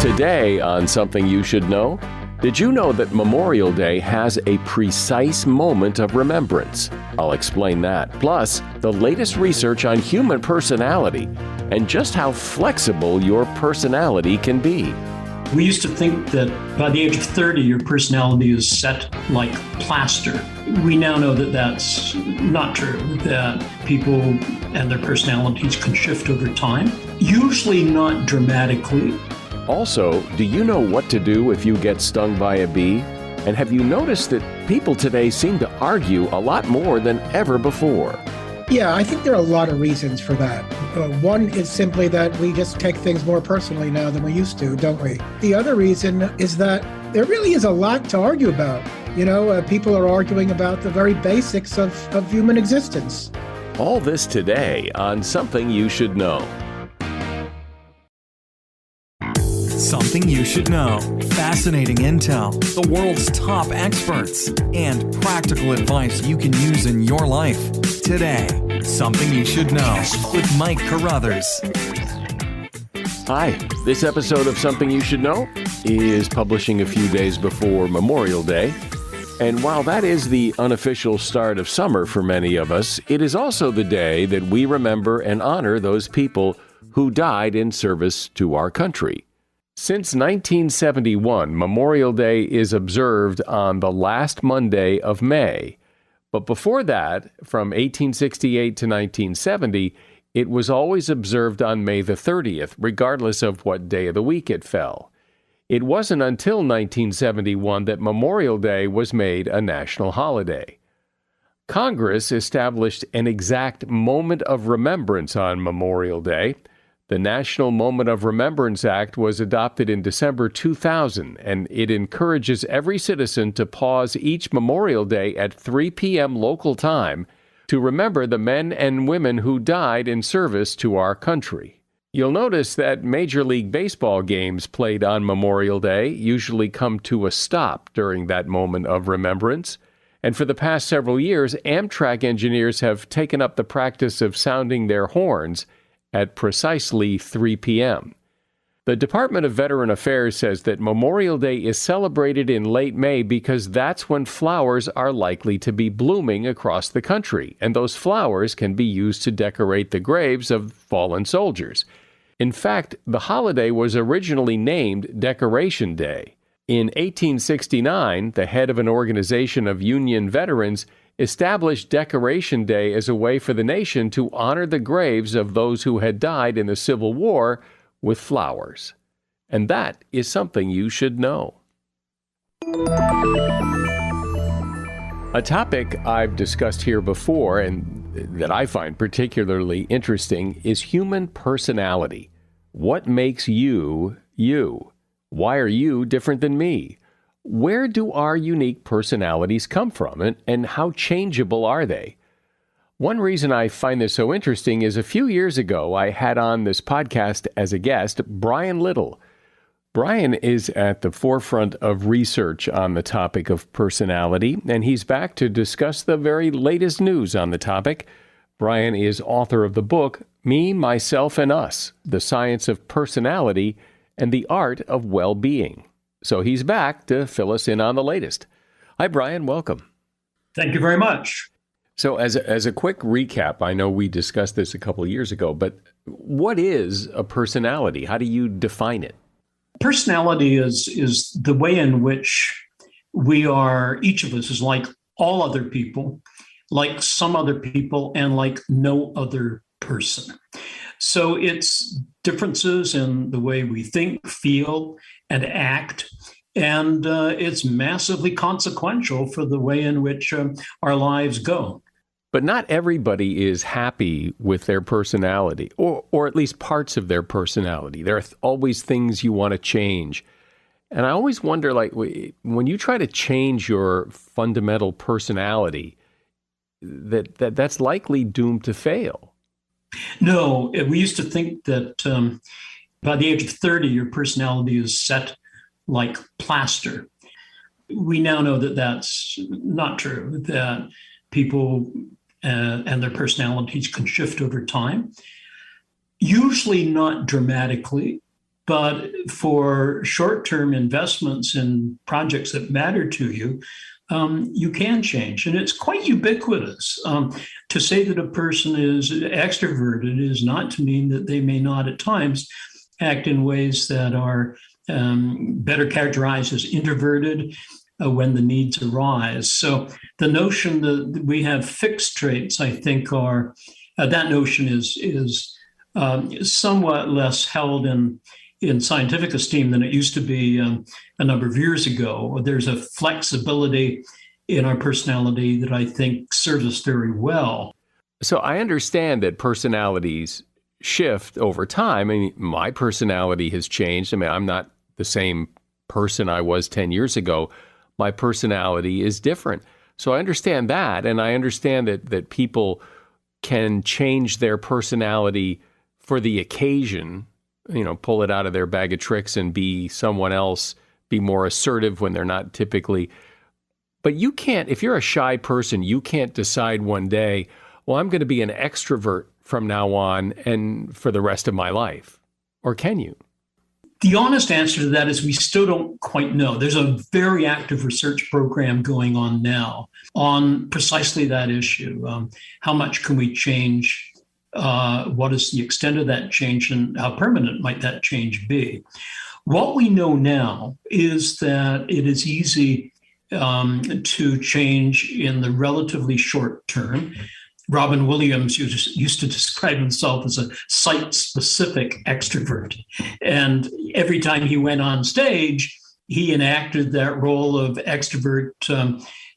Today on Something You Should Know, did you know that Memorial Day has a precise moment of remembrance? I'll explain that. Plus, the latest research on human personality and just how flexible your personality can be. We used to think that by the age of 30, your personality is set like plaster. We now know that that's not true, that people and their personalities can shift over time, usually not dramatically. Also, do you know what to do if you get stung by a bee? And have you noticed that people today seem to argue a lot more than ever before? Yeah, I think there are a lot of reasons for that. One is simply that we just take things more personally now than we used to, don't we? The other reason is that there really is a lot to argue about. People are arguing about the very basics of human existence. All this today on Something You Should Know. Something you should know. Fascinating intel, the world's top experts, and practical advice you can use in your life. Today, Something You Should Know with Mike Carruthers. Hi, this episode of Something You Should Know is publishing a few days before Memorial Day. And while that is the unofficial start of summer for many of us, it is also the day that we remember and honor those people who died in service to our country. Since 1971, Memorial Day is observed on the last Monday of May. But before that, from 1868 to 1970, it was always observed on May the 30th, regardless of what day of the week it fell. It wasn't until 1971 that Memorial Day was made a national holiday. Congress established an exact moment of remembrance on Memorial Day. The National Moment of Remembrance Act was adopted in December 2000, and it encourages every citizen to pause each Memorial Day at 3 p.m. local time to remember the men and women who died in service to our country. You'll notice that Major League Baseball games played on Memorial Day usually come to a stop during that moment of remembrance. And for the past several years, Amtrak engineers have taken up the practice of sounding their horns at precisely 3 p.m. The Department of Veteran Affairs says that Memorial Day is celebrated in late May because that's when flowers are likely to be blooming across the country, and those flowers can be used to decorate the graves of fallen soldiers. In fact, the holiday was originally named Decoration Day. In 1869, the head of an organization of Union veterans established Decoration Day as a way for the nation to honor the graves of those who had died in the Civil War with flowers. And that is something you should know. A topic I've discussed here before and that I find particularly interesting is human personality. What makes you, you? Why are you different than me? Where do our unique personalities come from, and how changeable are they? One reason I find this so interesting is a few years ago, I had on this podcast as a guest Brian Little. Brian is at the forefront of research on the topic of personality, and he's back to discuss the very latest news on the topic. Brian is author of the book, Me, Myself, and Us, The Science of Personality and the Art of Well-Being. So he's back to fill us in on the latest. Hi, Brian. Welcome. Thank you very much. So as a quick recap, I know we discussed this a couple of years ago, but what is a personality? How do you define it? Personality is the way in which each of us is like all other people, like some other people, and like no other person. So it's differences in the way we think, feel, and act. And it's massively consequential for the way in which our lives go. But not everybody is happy with their personality, or at least parts of their personality. There are always things you want to change. And I always wonder, like, when you try to change your fundamental personality, that's likely doomed to fail. No, we used to think that by the age of 30, your personality is set like plaster. We now know that that's not true, that people and their personalities can shift over time, usually not dramatically, But for short-term investments in projects that matter to you, you can change. And it's quite ubiquitous. To say that a person is extroverted is not to mean that they may not at times act in ways that are better characterized as introverted when the needs arise. So the notion that we have fixed traits, I think, are that notion is somewhat less held in scientific esteem than it used to be a number of years ago. There's a flexibility in our personality that I think serves us very well. So I understand that personalities shift over time. I mean, my personality has changed. I mean, I'm not the same person I was 10 years ago. My personality is different. So I understand that. And I understand that people can change their personality for the occasion, pull it out of their bag of tricks and be someone else, be more assertive when they're not typically. But you can't, if you're a shy person, you can't decide one day, well, I'm going to be an extrovert from now on and for the rest of my life. Or can you? The honest answer to that is we still don't quite know. There's a very active research program going on now on precisely that issue. How much can we change? What is the extent of that change and how permanent might that change be? What we know now is that it is easy to change in the relatively short term. Robin Williams used to describe himself as a site-specific extrovert. And every time he went on stage, he enacted that role of extrovert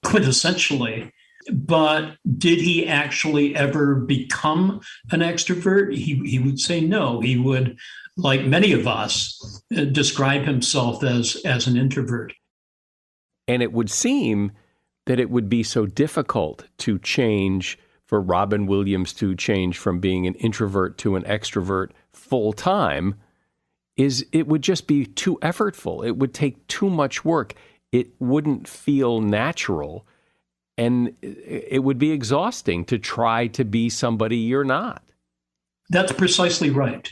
quintessentially. But did he actually ever become an extrovert? He would say no. He would, like many of us, describe himself as an introvert. And it would seem that it would be so difficult to change, for Robin Williams to change from being an introvert to an extrovert full time, it would just be too effortful. It would take too much work. It wouldn't feel natural. And it would be exhausting to try to be somebody you're not. That's precisely right.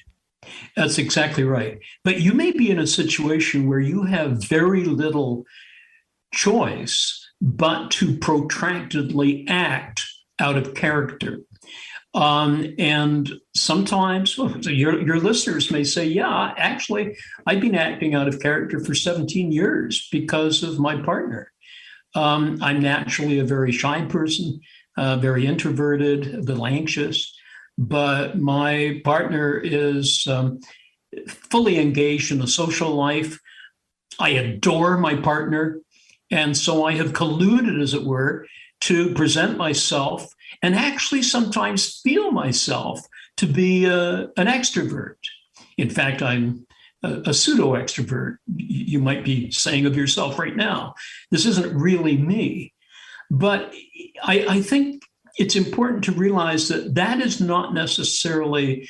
That's exactly right. But you may be in a situation where you have very little choice but to protractedly act out of character. And sometimes your listeners may say, yeah, actually, I've been acting out of character for 17 years because of my partner. I'm naturally a very shy person, very introverted, a little anxious, but my partner is fully engaged in a social life. I adore my partner. And so I have colluded, as it were, to present myself and actually sometimes feel myself to be an extrovert. In fact, I'm a pseudo extrovert. You might be saying of yourself right now, this isn't really me. But I think it's important to realize that that is not necessarily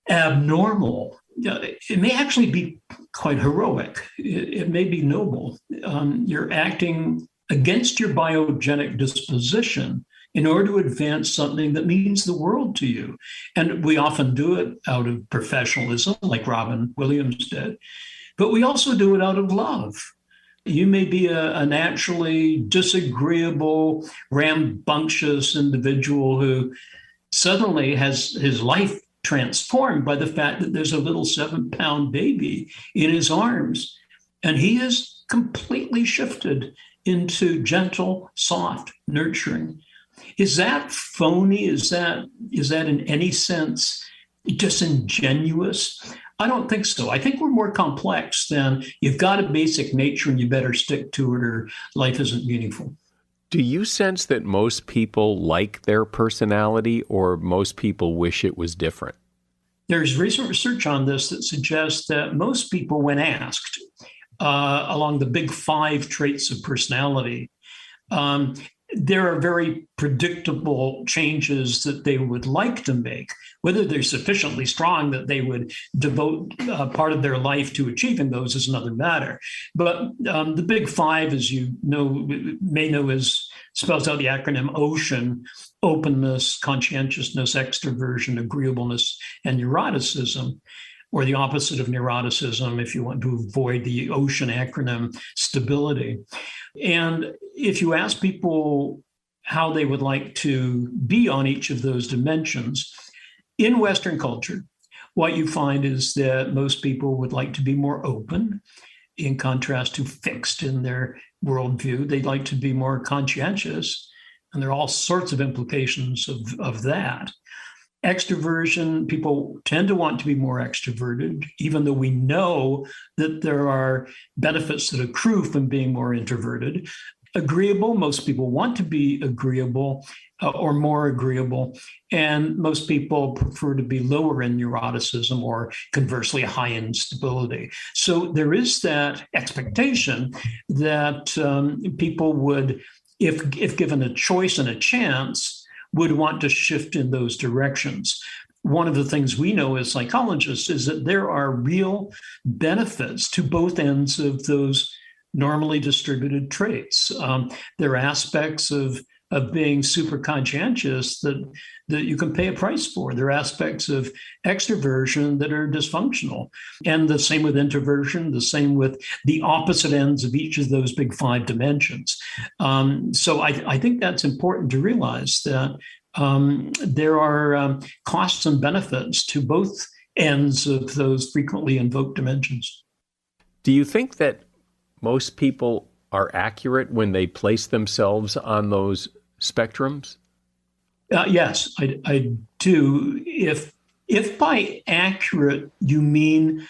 abnormal. It may actually be quite heroic. It may be noble. You're acting against your biogenic disposition in order to advance something that means the world to you. And we often do it out of professionalism, like Robin Williams did, but we also do it out of love. You may be a naturally disagreeable, rambunctious individual who suddenly has his life transformed by the fact that there's a little 7-pound baby in his arms, and he is completely shifted into gentle, soft, nurturing. Is that phony? Is that in any sense disingenuous? I don't think so. I think we're more complex than you've got a basic nature and you better stick to it or life isn't meaningful. Do you sense that most people like their personality or most people wish it was different? There's recent research on this that suggests that most people, when asked along the big 5 traits of personality, there are very predictable changes that they would like to make. Whether they're sufficiently strong that they would devote part of their life to achieving those is another matter. But the big 5, as you may know, spells out the acronym OCEAN: openness, conscientiousness, extroversion, agreeableness, and neuroticism. or the opposite of neuroticism, if you want to avoid the OCEAN acronym, stability. And if you ask people how they would like to be on each of those dimensions, in Western culture, what you find is that most people would like to be more open, in contrast to fixed in their worldview. They'd like to be more conscientious, and there are all sorts of implications of that. Extroversion, people tend to want to be more extroverted, even though we know that there are benefits that accrue from being more introverted. Agreeable, most people want to be agreeable or more agreeable, and most people prefer to be lower in neuroticism or conversely high in stability. So there is that expectation that people would, if given a choice and a chance, would want to shift in those directions. One of the things we know as psychologists is that there are real benefits to both ends of those normally distributed traits. There are aspects of being super conscientious that you can pay a price for. There are aspects of extroversion that are dysfunctional. And the same with introversion, the same with the opposite ends of each of those big 5 dimensions. So I think that's important to realize that there are costs and benefits to both ends of those frequently invoked dimensions. Do you think that most people are accurate when they place themselves on those spectrums? Yes, I do. If by accurate you mean,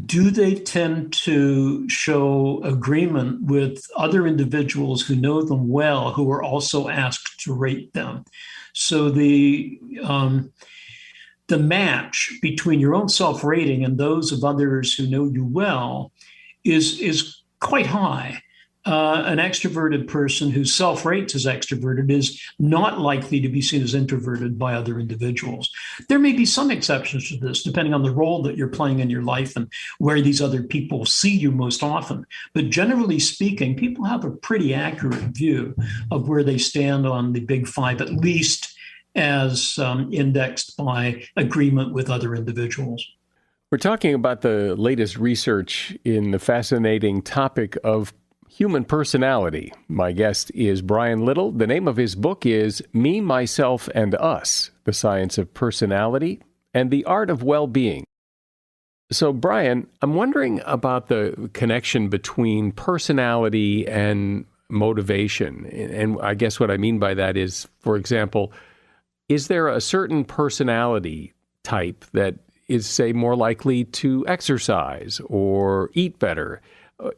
do they tend to show agreement with other individuals who know them well, who are also asked to rate them? So the match between your own self-rating and those of others who know you well is quite high. An extroverted person who self-rates as extroverted is not likely to be seen as introverted by other individuals. There may be some exceptions to this, depending on the role that you're playing in your life and where these other people see you most often. But generally speaking, people have a pretty accurate view of where they stand on the big 5, at least as indexed by agreement with other individuals. We're talking about the latest research in the fascinating topic of human personality. My guest is Brian Little. The name of his book is Me, Myself, and Us, The Science of Personality and the Art of Well-Being. So, Brian, I'm wondering about the connection between personality and motivation. And I guess what I mean by that is, for example, is there a certain personality type that is, say, more likely to exercise or eat better?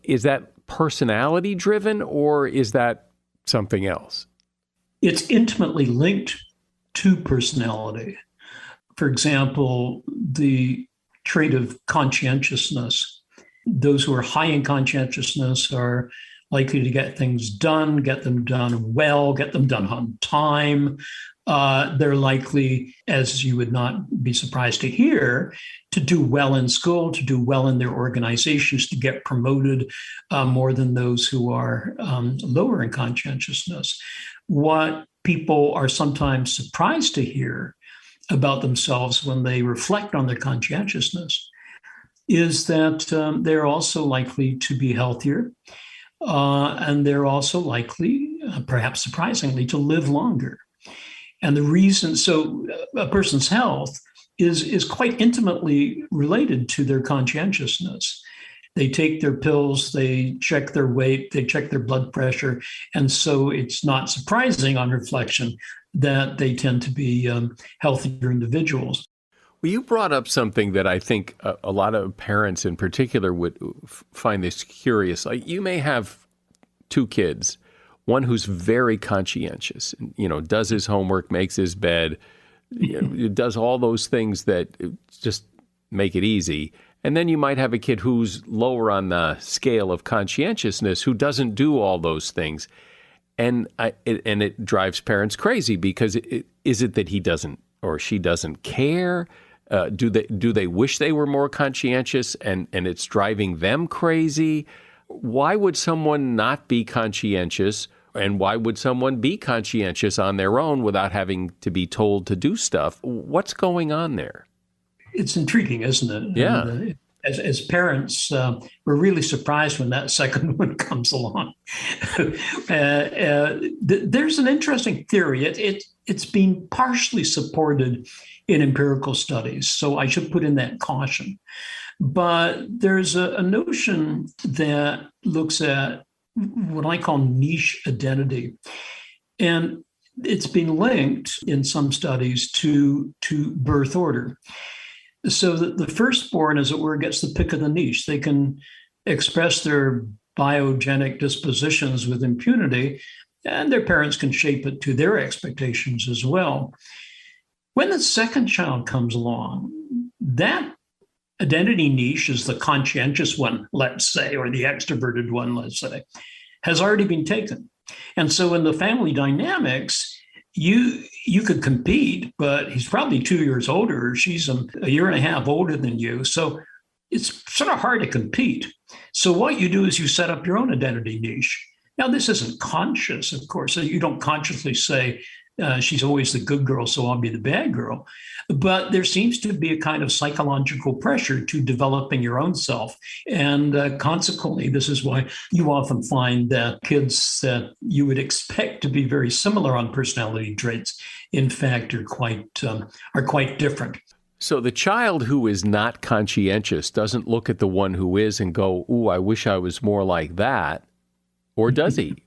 Is that personality driven, or is that something else? It's intimately linked to personality. For example, the trait of conscientiousness. Those who are high in conscientiousness are likely to get things done, get them done well, get them done on time. They're likely, as you would not be surprised to hear, to do well in school, to do well in their organizations, to get promoted more than those who are lower in conscientiousness. What people are sometimes surprised to hear about themselves when they reflect on their conscientiousness is that they're also likely to be healthier, and they're also likely, perhaps surprisingly, to live longer. And the reason, so a person's health is quite intimately related to their conscientiousness. They take their pills, they check their weight, they check their blood pressure. And so it's not surprising on reflection that they tend to be healthier individuals. Well, you brought up something that I think a lot of parents in particular would find this curious. Like, you may have 2 kids, one who's very conscientious, does his homework, makes his bed, does all those things that just make it easy. And then you might have a kid who's lower on the scale of conscientiousness, who doesn't do all those things. And it drives parents crazy because is it that he doesn't or she doesn't care? Do they wish they were more conscientious and it's driving them crazy? Why would someone not be conscientious? And why would someone be conscientious on their own without having to be told to do stuff? What's going on there? It's intriguing, isn't it? Yeah. And, as parents, we're really surprised when that second one comes along. There's an interesting theory. It's been partially supported in empirical studies, so I should put in that caution. But there's a notion that looks at what I call niche identity. And it's been linked in some studies to birth order. So that the firstborn, as it were, gets the pick of the niche. They can express their biogenic dispositions with impunity, and their parents can shape it to their expectations as well. When the second child comes along, that identity niche is the conscientious one, let's say, or the extroverted one, let's say, has already been taken. And so in the family dynamics, you could compete, but he's probably 2 years older, or she's a year and a half older than you. So it's sort of hard to compete. So what you do is you set up your own identity niche. Now, this isn't conscious, of course. So you don't consciously say, she's always the good girl, so I'll be the bad girl. But there seems to be a kind of psychological pressure to developing your own self. And consequently, this is why you often find that kids that you would expect to be very similar on personality traits, in fact, are quite different. So the child who is not conscientious doesn't look at the one who is and go, ooh, I wish I was more like that. Or does he?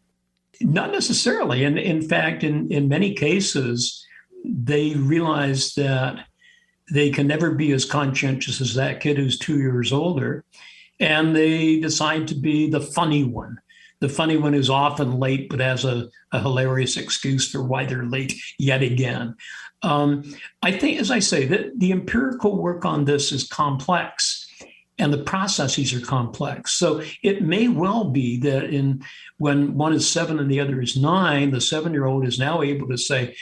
Not necessarily. And in fact, in many cases, they realize that they can never be as conscientious as that kid who's 2 years older. And they decide to be the funny one who's often late, but has a hilarious excuse for why they're late yet again. I think, as I say, that the empirical work on this is complex. And the processes are complex. So it may well be that when one is 7 and the other is 9, the 7-year-old is now able to say,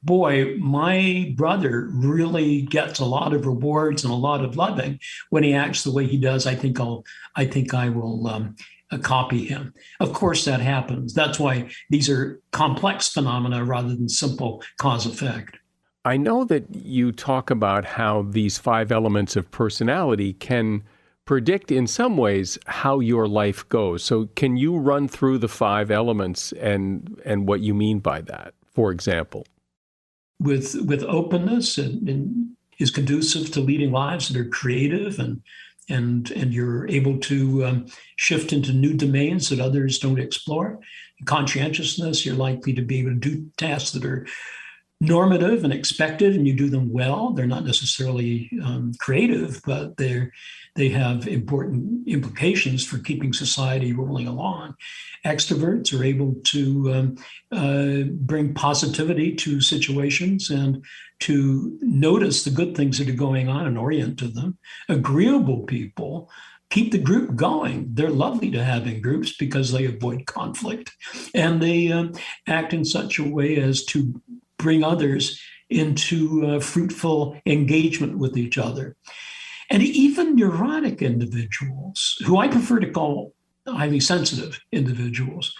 boy, my brother really gets a lot of rewards and a lot of loving when he acts the way he does. I think I will copy him. Of course, that happens. That's why these are complex phenomena rather than simple cause effect. I know that you talk about how these 5 elements of personality can predict in some ways how your life goes. So can you run through the 5 elements and what you mean by that, for example? With openness and is conducive to leading lives that are creative and you're able to shift into new domains that others don't explore. Conscientiousness, you're likely to be able to do tasks that are normative and expected, and you do them well. They're not necessarily creative, but they have important implications for keeping society rolling along. Extroverts are able to bring positivity to situations and to notice the good things that are going on and orient to them. Agreeable people keep the group going. They're lovely to have in groups because they avoid conflict, and they act in such a way as to bring others into fruitful engagement with each other. And even neurotic individuals, who I prefer to call highly sensitive individuals,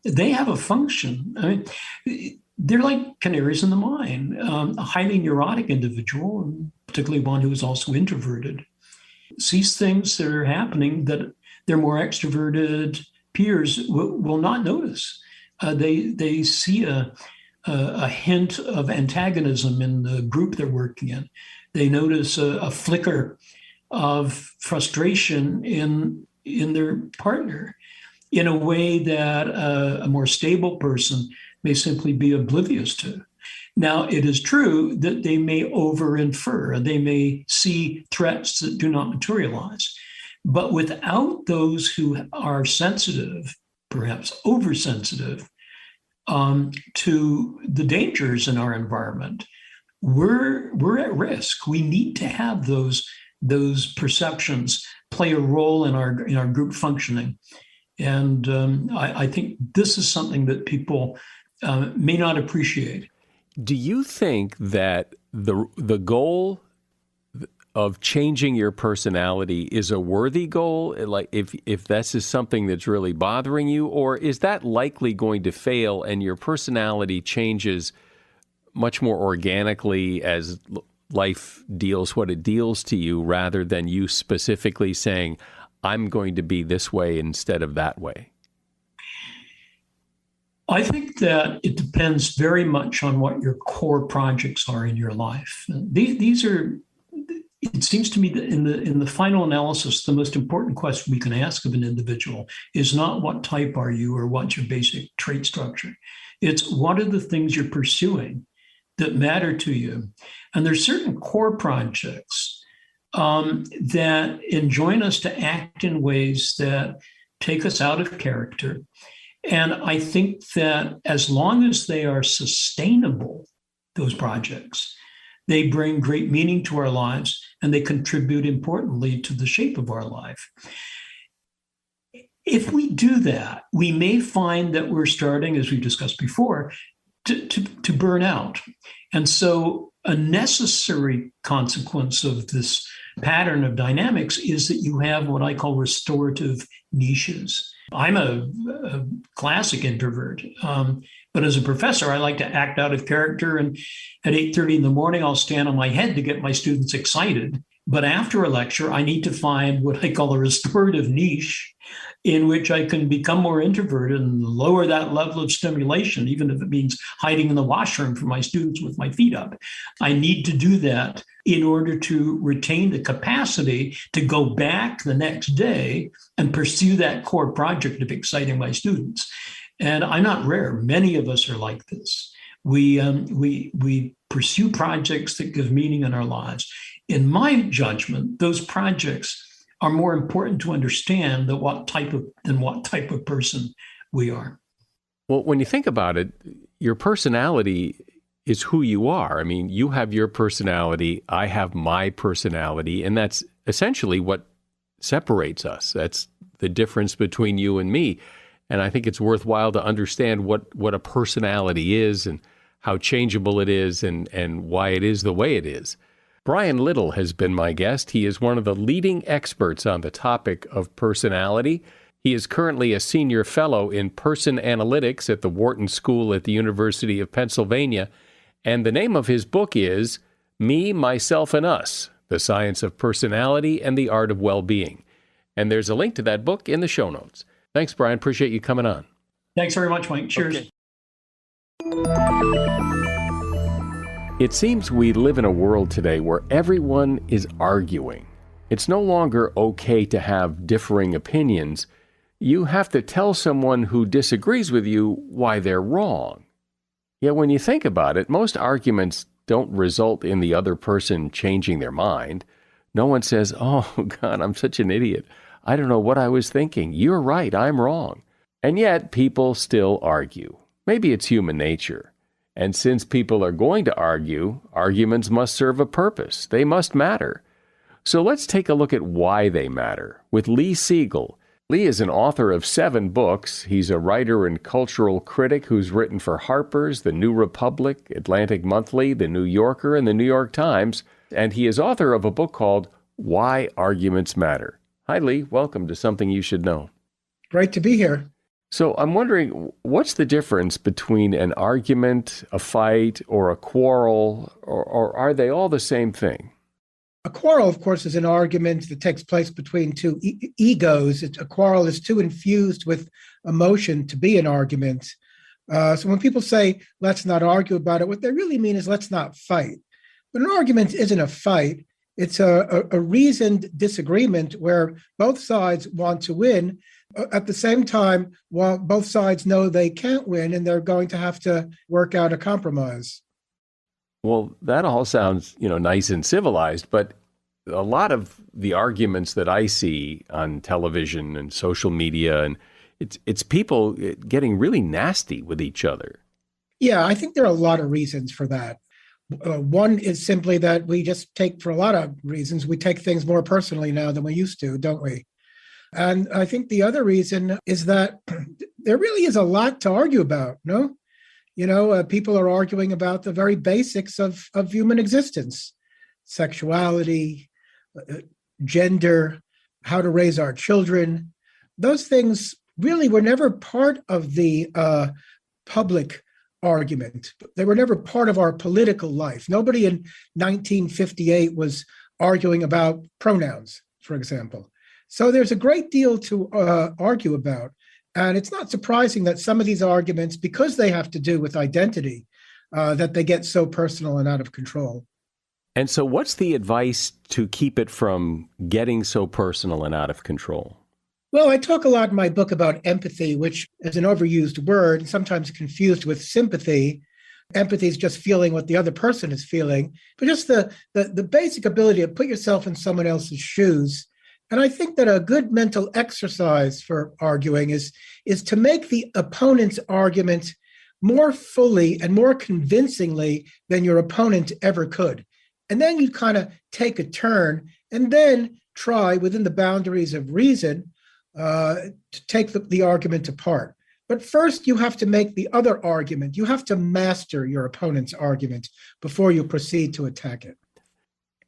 they have a function. I mean, they're like canaries in the mine. A highly neurotic individual, particularly one who is also introverted, sees things that are happening that their more extroverted peers will not notice. They see a hint of antagonism in the group they're working in. They notice a flicker of frustration in their partner in a way that a more stable person may simply be oblivious to. Now, it is true that they may over-infer, they may see threats that do not materialize. But without those who are sensitive, perhaps oversensitive, to the dangers in our environment, we're at risk. We need to have those perceptions play a role in our group functioning. And I think this is something that people may not appreciate. Do you think that the goal of changing your personality is a worthy goal? Like if this is something that's really bothering you, or is that likely going to fail and your personality changes much more organically as life deals what it deals to you rather than you specifically saying, I'm going to be this way instead of that way? I think that it depends very much on what your core projects are in your life. These are, it seems to me that in the final analysis, the most important question we can ask of an individual is not what type are you or what's your basic trait structure. It's what are the things you're pursuing that matter to you. And there's certain core projects that enjoin us to act in ways that take us out of character. And I think that as long as they are sustainable, those projects, they bring great meaning to our lives and they contribute importantly to the shape of our life. If we do that, we may find that we're starting, as we've discussed before, to burn out. And so a necessary consequence of this pattern of dynamics is that you have what I call restorative niches. I'm a classic introvert, but as a professor, I like to act out of character. And at 8:30 in the morning, I'll stand on my head to get my students excited. But after a lecture, I need to find what I call a restorative niche in which I can become more introverted and lower that level of stimulation, even if it means hiding in the washroom for my students with my feet up. I need to do that in order to retain the capacity to go back the next day and pursue that core project of exciting my students. And I'm not rare. Many of us are like this. We pursue projects that give meaning in our lives. In my judgment, those projects are more important to understand than what type of person we are. Well, when you think about it, your personality is who you are. I mean, you have your personality, I have my personality, and that's essentially what separates us. That's the difference between you and me. And I think it's worthwhile to understand what a personality is and how changeable it is and why it is the way it is. Brian Little has been my guest. He is one of the leading experts on the topic of personality. He is currently a senior fellow in person analytics at the Wharton School at the University of Pennsylvania. And the name of his book is Me, Myself, and Us, The Science of Personality and the Art of Well-Being. And there's a link to that book in the show notes. Thanks, Brian. Appreciate you coming on. Thanks very much, Mike. Cheers. Okay. It seems we live in a world today where everyone is arguing. It's no longer okay to have differing opinions. You have to tell someone who disagrees with you why they're wrong. Yet when you think about it, most arguments don't result in the other person changing their mind. No one says, "Oh, God, I'm such an idiot. I don't know what I was thinking. You're right, I'm wrong." And yet people still argue. Maybe it's human nature. And since people are going to argue, arguments must serve a purpose. They must matter. So let's take a look at why they matter with Lee Siegel. Lee is an author of 7 books. He's a writer and cultural critic who's written for Harper's, The New Republic, Atlantic Monthly, The New Yorker, and The New York Times. And he is author of a book called Why Arguments Matter. Hi, Lee. Welcome to Something You Should Know. Great to be here. So I'm wondering, what's the difference between an argument, a fight, or a quarrel, or are they all the same thing? A quarrel, of course, is an argument that takes place between two egos. A quarrel is too infused with emotion to be an argument. So when people say, let's not argue about it, what they really mean is let's not fight. But an argument isn't a fight. It's a reasoned disagreement where both sides want to win. At the same time, while both sides know they can't win and they're going to have to work out a compromise. Well, that all sounds, nice and civilized, but a lot of the arguments that I see on television and social media, and it's people getting really nasty with each other. Yeah, I think there are a lot of reasons for that. One is simply that we just take, for a lot of reasons, we take things more personally now than we used to, don't we? And I think the other reason is that there really is a lot to argue about, no? People are arguing about the very basics of human existence, sexuality, gender, how to raise our children. Those things really were never part of the public argument. They were never part of our political life. Nobody in 1958 was arguing about pronouns, for example. So there's a great deal to argue about. And it's not surprising that some of these arguments, because they have to do with identity, that they get so personal and out of control. And so what's the advice to keep it from getting so personal and out of control? Well, I talk a lot in my book about empathy, which is an overused word and sometimes confused with sympathy. Empathy is just feeling what the other person is feeling, but just the basic ability to put yourself in someone else's shoes. And I think that a good mental exercise for arguing is to make the opponent's argument more fully and more convincingly than your opponent ever could. And then you kind of take a turn and then try, within the boundaries of reason, to take the argument apart. But first, you have to make the other argument. You have to master your opponent's argument before you proceed to attack it.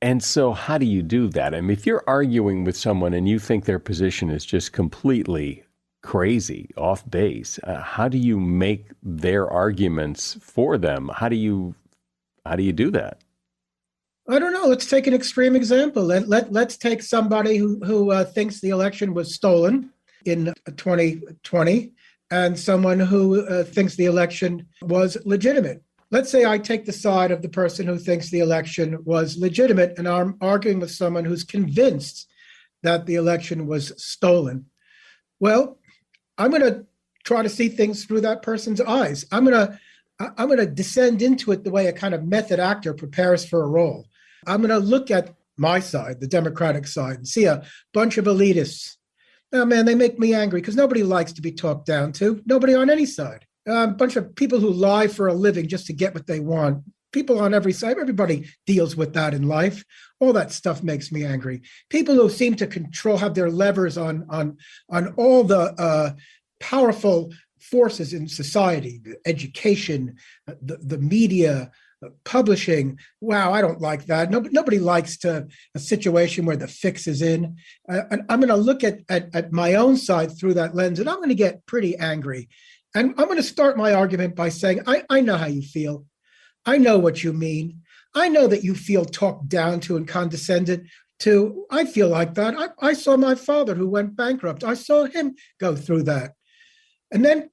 And so how do you do that? I mean, if you're arguing with someone and you think their position is just completely crazy, off base, how do you make their arguments for them? How do you do that? I don't know. Let's take an extreme example. Let's take somebody who thinks the election was stolen in 2020 and someone who thinks the election was legitimate. Let's say I take the side of the person who thinks the election was legitimate, and I'm arguing with someone who's convinced that the election was stolen. Well, I'm going to try to see things through that person's eyes. I'm going to descend into it the way a kind of method actor prepares for a role. I'm going to look at my side, the Democratic side, and see a bunch of elitists. Oh, man, they make me angry because nobody likes to be talked down to. Nobody on any side. A bunch of people who lie for a living just to get what they want. People on every side. Everybody deals with that in life. All that stuff makes me angry. People who seem to have their levers on all the powerful forces in society, education, the media, publishing. Wow, I don't like that. Nobody likes a situation where the fix is in. And I'm going to look at my own side through that lens, and I'm going to get pretty angry. And I'm going to start my argument by saying, I know how you feel. I know what you mean. I know that you feel talked down to and condescended to. I feel like that. I saw my father who went bankrupt. I saw him go through that. And then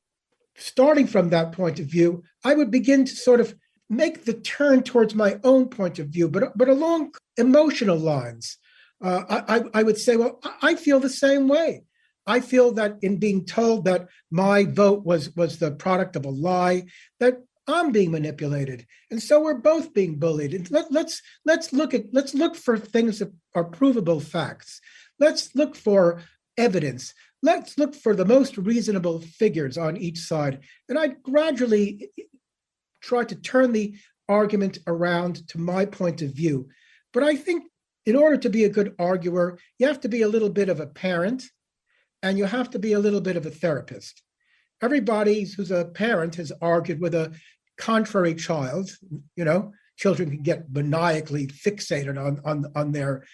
starting from that point of view, I would begin to sort of make the turn towards my own point of view, but along emotional lines. I would say, well, I feel the same way. I feel that in being told that my vote was the product of a lie, that I'm being manipulated, and so we're both being bullied. And let's look for things that are provable facts. Let's look for evidence. Let's look for the most reasonable figures on each side. And I gradually try to turn the argument around to my point of view. But I think in order to be a good arguer, you have to be a little bit of a parent, and you have to be a little bit of a therapist. Everybody who's a parent has argued with a contrary child. You know, children can get maniacally fixated on their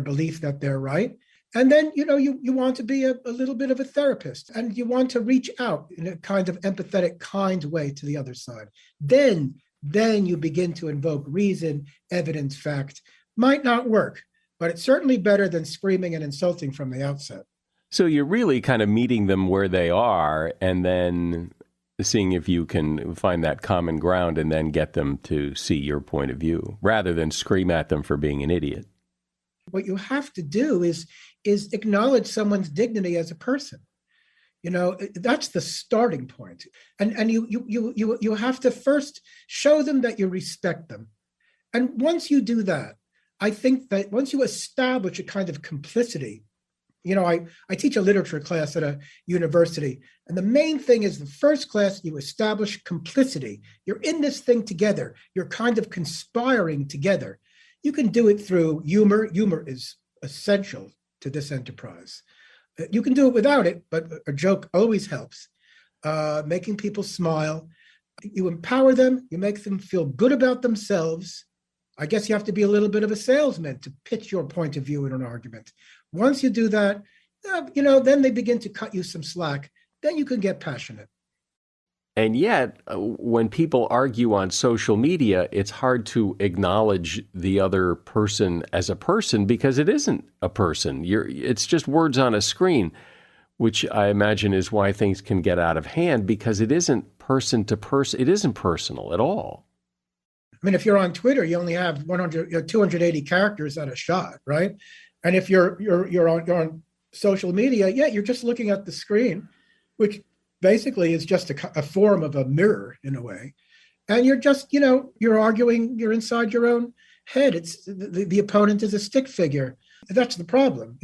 belief that they're right. And then, you want to be a little bit of a therapist, and you want to reach out in a kind of empathetic, kind way to the other side. Then you begin to invoke reason, evidence, fact. Might not work, but it's certainly better than screaming and insulting from the outset. So you're really kind of meeting them where they are and then seeing if you can find that common ground and then get them to see your point of view rather than scream at them for being an idiot. What you have to do is acknowledge someone's dignity as a person. That's the starting point. And you have to first show them that you respect them. And once you do that, I think that once you establish a kind of complicity, I teach a literature class at a university, and the main thing is the first class, you establish complicity. You're in this thing together. You're kind of conspiring together. You can do it through humor. Humor is essential to this enterprise. You can do it without it, but a joke always helps. Making people smile. You empower them. You make them feel good about themselves. I guess you have to be a little bit of a salesman to pitch your point of view in an argument. Once you do that, then they begin to cut you some slack. Then you can get passionate. And yet, when people argue on social media, it's hard to acknowledge the other person as a person because it isn't a person. It's just words on a screen, which I imagine is why things can get out of hand because it isn't person to person. It isn't personal at all. I mean, if you're on Twitter, you only have 280 characters at a shot, right? And if you're on social media, yeah, you're just looking at the screen, which basically is just a form of a mirror in a way. And you're just, you're arguing, you're inside your own head. It's the opponent is a stick figure. That's the problem,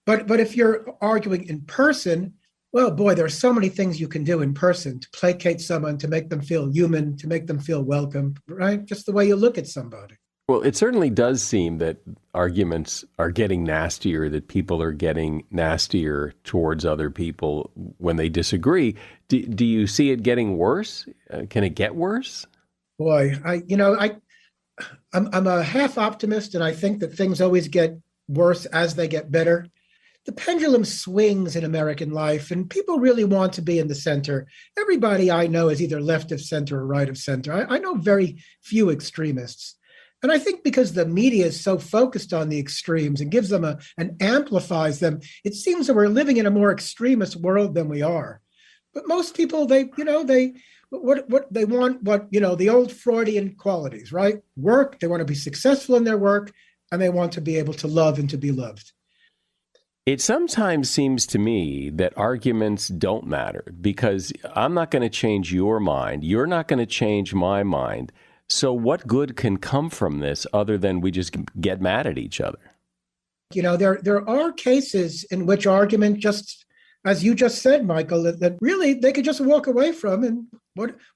But if you're arguing in person, well, boy, there are so many things you can do in person to placate someone, to make them feel human, to make them feel welcome, right? Just the way you look at somebody. Well, it certainly does seem that arguments are getting nastier, that people are getting nastier towards other people when they disagree. Do you see it getting worse? Can it get worse? Boy, I'm a half optimist, and I think that things always get worse as they get better. The pendulum swings in American life, and people really want to be in the center. Everybody I know is either left of center or right of center. I know very few extremists. And I think because the media is so focused on the extremes and gives them and amplifies them, it seems that we're living in a more extremist world than we are. But most people, they want, the old Freudian qualities, right? Work, they want to be successful in their work, and they want to be able to love and to be loved. It sometimes seems to me that arguments don't matter because I'm not going to change your mind. You're not going to change my mind. So what good can come from this other than we just get mad at each other? There are cases in which argument just, as you just said, Michael, that really they could just walk away from. And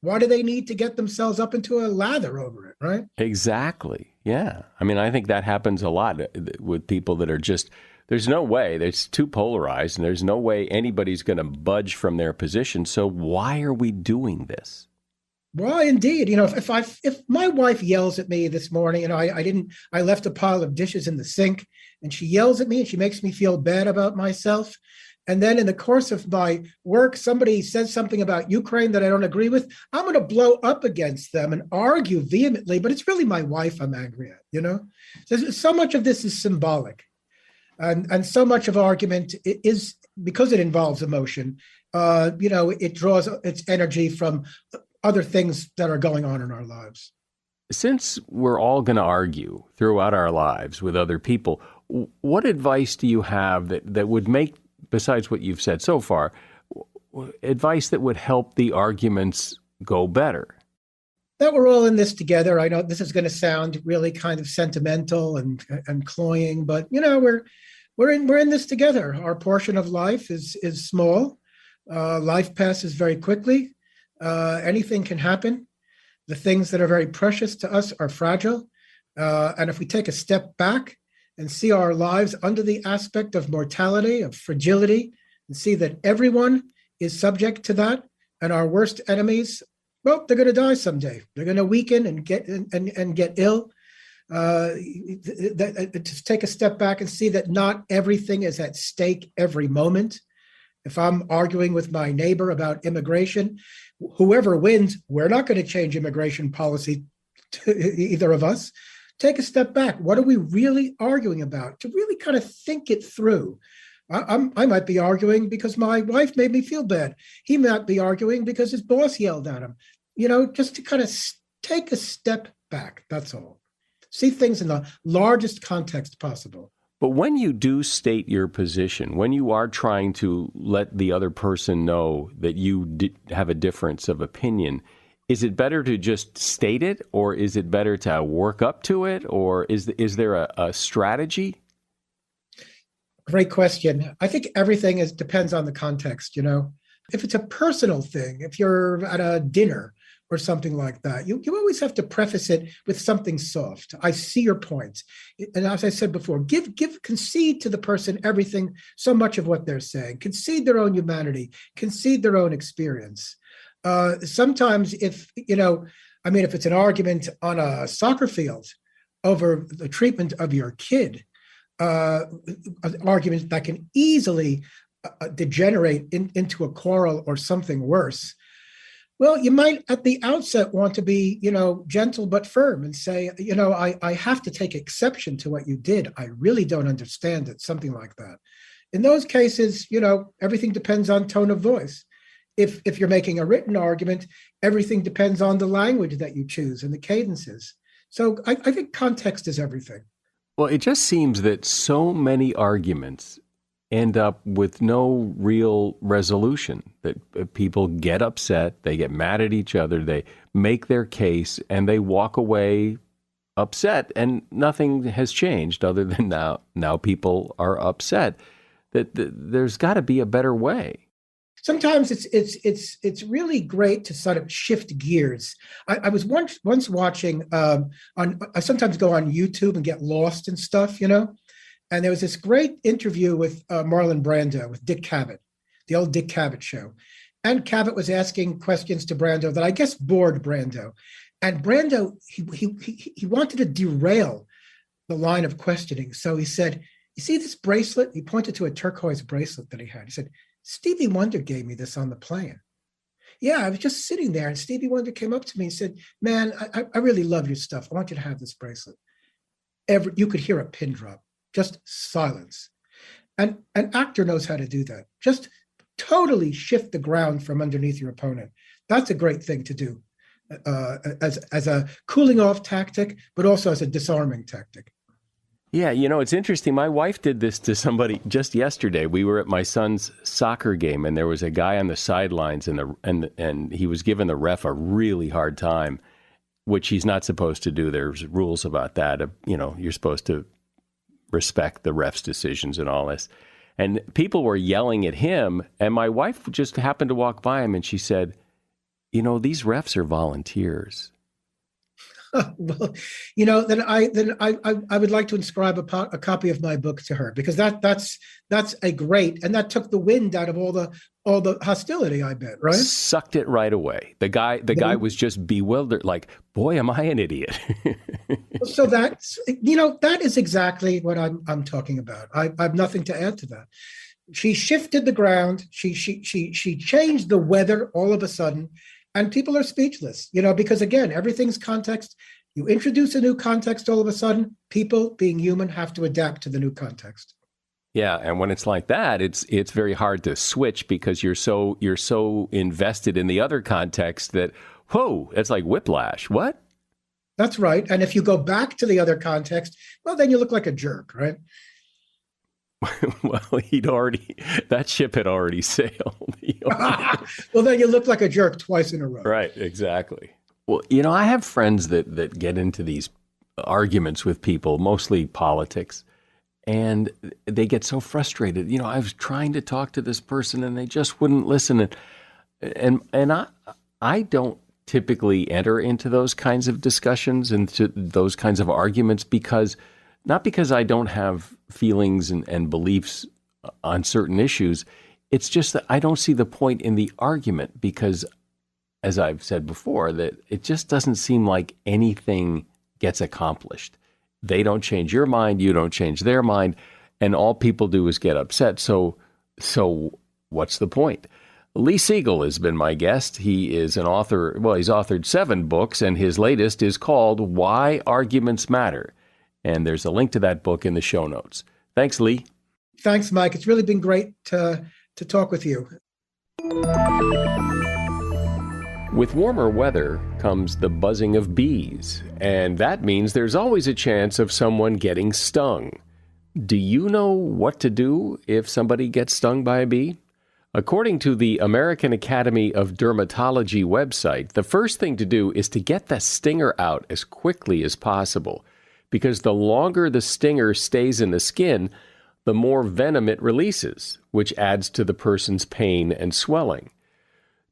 why do they need to get themselves up into a lather over it, right? Exactly. Yeah. I mean, I think that happens a lot with people that are just, there's no way, it's too polarized, and there's no way anybody's going to budge from their position. So why are we doing this? Why, indeed. If my wife yells at me this morning, I left a pile of dishes in the sink, and she yells at me and she makes me feel bad about myself. And then in the course of my work, somebody says something about Ukraine that I don't agree with. I'm going to blow up against them and argue vehemently, but it's really my wife I'm angry at, So much of this is symbolic. And so much of argument is, because it involves emotion, it draws its energy from other things that are going on in our lives. Since we're all going to argue throughout our lives with other people, what advice do you have that would make, besides what you've said so far, advice that would help the arguments go better? That we're all in this together. I know this is going to sound really kind of sentimental and cloying, but we're in this together. Our portion of life is small. Life passes very quickly. Anything can happen. The things that are very precious to us are fragile. And if we take a step back and see our lives under the aspect of mortality, of fragility, and see that everyone is subject to that, and our worst enemies, well, they're going to die someday. They're going to weaken and get ill. To take a step back and see that not everything is at stake every moment. If I'm arguing with my neighbor about immigration, whoever wins, we're not going to change immigration policy to either of us. Take a step back. What are we really arguing about? To really kind of think it through. I might be arguing because my wife made me feel bad. He might be arguing because his boss yelled at him. Just to kind of take a step back. That's all. See things in the largest context possible. But when you do state your position, when you are trying to let the other person know that you have a difference of opinion, is it better to just state it, or is it better to work up to it, or is there a strategy? Great question. I think everything depends on the context, If it's a personal thing, if you're at a dinner or something like that, you always have to preface it with something soft. I see your point. And as I said before, concede to the person everything, so much of what they're saying. Concede their own humanity, concede their own experience. Sometimes if it's an argument on a soccer field over the treatment of your kid, an argument that can easily degenerate into a quarrel or something worse. Well, you might at the outset want to be, gentle but firm and say, I have to take exception to what you did. I really don't understand it, something like that. In those cases, everything depends on tone of voice. If you're making a written argument, everything depends on the language that you choose and the cadences. So I think context is everything. Well, it just seems that so many arguments end up with no real resolution, that people get upset, they get mad at each other, they make their case, and they walk away upset, and nothing has changed other than now people are upset. That there's got to be a better way. Sometimes it's really great to sort of shift gears. I was once watching I sometimes go on YouTube and get lost in stuff, And there was this great interview with Marlon Brando with Dick Cavett, the old Dick Cavett show. And Cavett was asking questions to Brando that I guess bored Brando. And Brando, he wanted to derail the line of questioning. So he said, "You see this bracelet?" He pointed to a turquoise bracelet that he had. He said, "Stevie Wonder gave me this on the plane." "Yeah, I was just sitting there and Stevie Wonder came up to me and said, 'Man, I really love your stuff. I want you to have this bracelet.'" You could hear a pin drop. Just silence. And an actor knows how to do that. Just totally shift the ground from underneath your opponent. That's a great thing to do as a cooling off tactic, but also as a disarming tactic. Yeah, it's interesting. My wife did this to somebody just yesterday. We were at my son's soccer game, and there was a guy on the sidelines, and he was giving the ref a really hard time, which he's not supposed to do. There's rules about that. You're supposed to respect the ref's decisions and all this. And people were yelling at him, and my wife just happened to walk by him, and she said, "These refs are volunteers." Well, then I would like to inscribe a copy of my book to her, because that's a great, and that took the wind out of all the hostility, I bet, right? Sucked it right away. The guy was just bewildered, like, boy, am I an idiot. So that is exactly what I'm talking about. I have nothing to add to that. She shifted the ground. She changed the weather all of a sudden. And people are speechless, because again, everything's context. You introduce a new context all of a sudden, people being human have to adapt to the new context. Yeah, and when it's like that, it's very hard to switch because you're so invested in the other context that, whoa, it's like whiplash. What? That's right. And if you go back to the other context, well, then you look like a jerk, right? Well, that ship had already sailed. Well, then you look like a jerk twice in a row. Right, exactly. Well, I have friends that get into these arguments with people, mostly politics, and they get so frustrated. I was trying to talk to this person and they just wouldn't listen. And I don't typically enter into those kinds of discussions and to those kinds of arguments not because I don't have feelings and beliefs on certain issues. It's just that I don't see the point in the argument because, as I've said before, that it just doesn't seem like anything gets accomplished. They don't change your mind, you don't change their mind, and all people do is get upset. So what's the point? Lee Siegel has been my guest. He is an author. Well, he's authored 7 books, and his latest is called Why Arguments Matter. And there's a link to that book in the show notes. Thanks, Lee. Thanks, Mike. It's really been great to talk with you. With warmer weather comes the buzzing of bees, and that means there's always a chance of someone getting stung. Do you know what to do if somebody gets stung by a bee? According to the American Academy of Dermatology website, the first thing to do is to get the stinger out as quickly as possible, because the longer the stinger stays in the skin, the more venom it releases, which adds to the person's pain and swelling.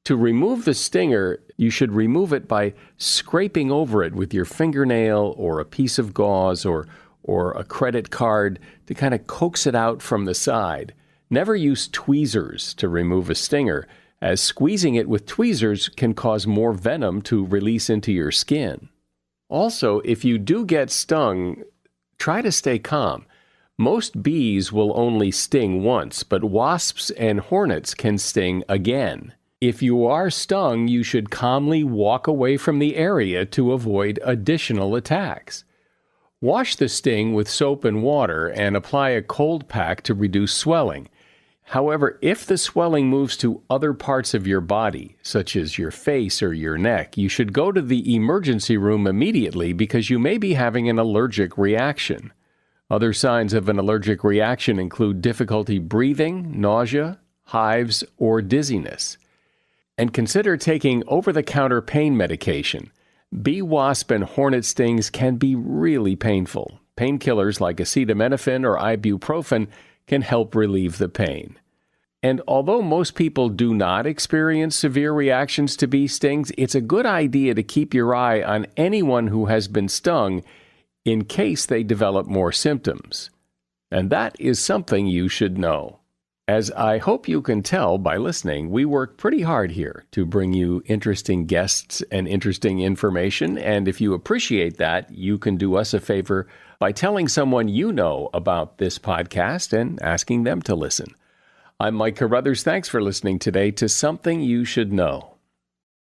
To remove the stinger, you should remove it by scraping over it with your fingernail or a piece of gauze or a credit card to kind of coax it out from the side. Never use tweezers to remove a stinger, as squeezing it with tweezers can cause more venom to release into your skin. Also, if you do get stung, try to stay calm. Most bees will only sting once, but wasps and hornets can sting again. If you are stung, you should calmly walk away from the area to avoid additional attacks. Wash the sting with soap and water and apply a cold pack to reduce swelling. However, if the swelling moves to other parts of your body, such as your face or your neck, you should go to the emergency room immediately because you may be having an allergic reaction. Other signs of an allergic reaction include difficulty breathing, nausea, hives, or dizziness. And consider taking over-the-counter pain medication. Bee, wasp, and hornet stings can be really painful. Painkillers like acetaminophen or ibuprofen can help relieve the pain. And although most people do not experience severe reactions to bee stings, it's a good idea to keep your eye on anyone who has been stung in case they develop more symptoms. And that is something you should know. As I hope you can tell by listening, we work pretty hard here to bring you interesting guests and interesting information. And if you appreciate that, you can do us a favor by telling someone you know about this podcast and asking them to listen. I'm Mike Carruthers. Thanks for listening today to Something You Should Know.